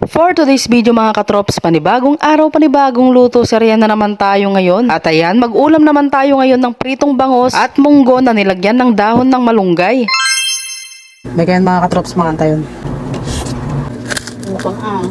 For today's video mga katrops, panibagong araw, panibagong luto, serya na naman tayo ngayon. At ayan, mag-ulam naman tayo ngayon ng pritong bangos at munggo na nilagyan ng dahon ng malunggay. May kayan mga katrops, mga antayon. Mukhang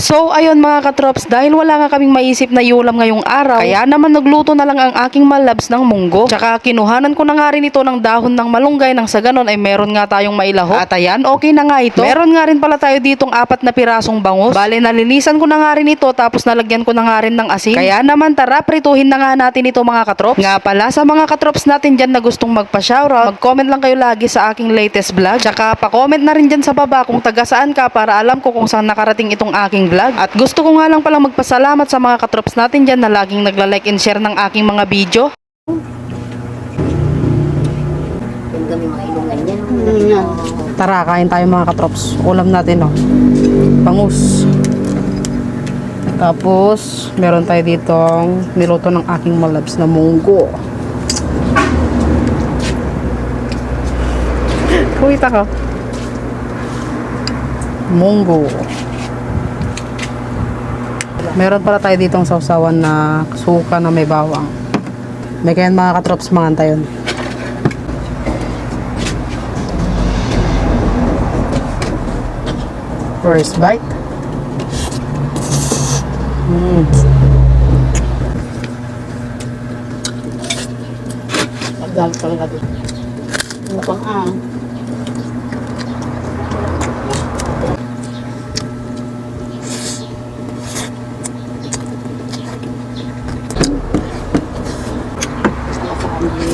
So ayun mga katrops, dahil wala nga kaming maisip na iulam ngayong araw, kaya naman nagluto na lang ang aking malabs ng munggo. Tsaka kinuhanan ko na nga rin ito ng dahon ng malunggay nang sa ganon ay meron nga tayong mailahok. At ayan, okay na nga ito. Meron nga rin pala tayo ditong 4 na pirasong bangus. Bale, nalinisan ko na nga rin ito tapos nalagyan ko na nga rin ng asin. Kaya naman tara, prituhin na nga natin ito mga katrops. Nga pala, sa mga katrops natin dyan na gustong magpa-shoutout, mag-comment lang kayo lagi sa aking latest vlog. Tsaka pa-comment na rin dyan sa baba kung taga saan ka para alam ko kung saan nakarating itong aking vlog. At gusto ko nga lang palang magpasalamat sa mga katrops natin dyan na laging nagla-like and share ng aking mga video. yung kami mga ilungan niya. Tara, kain tayo mga katrops. Ulam natin, no? Bangus. Tapos, meron tayo ditong niluto ng aking malabs na munggo. Kuwita ka. Munggo. Meron pala tayo ditong sausawan na suka na may bawang. May kayan mga katrops, mga antayon. First bite. Pagdal talaga dito. Mukhang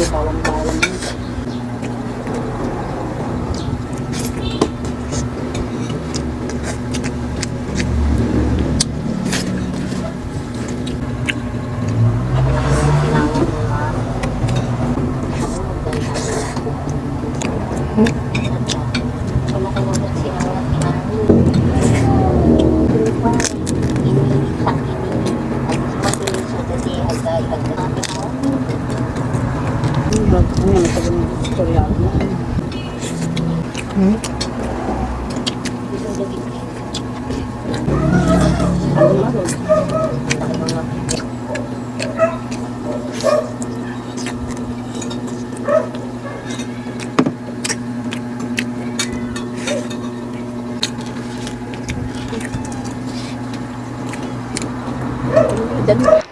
bawang-bawang.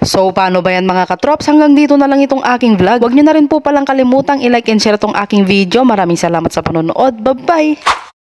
So paano ba yan mga katrops? Hanggang dito na lang itong aking vlog. Huwag nyo na rin po palang kalimutang i-like and share itong aking video. Maraming salamat sa panonood. Bye-bye!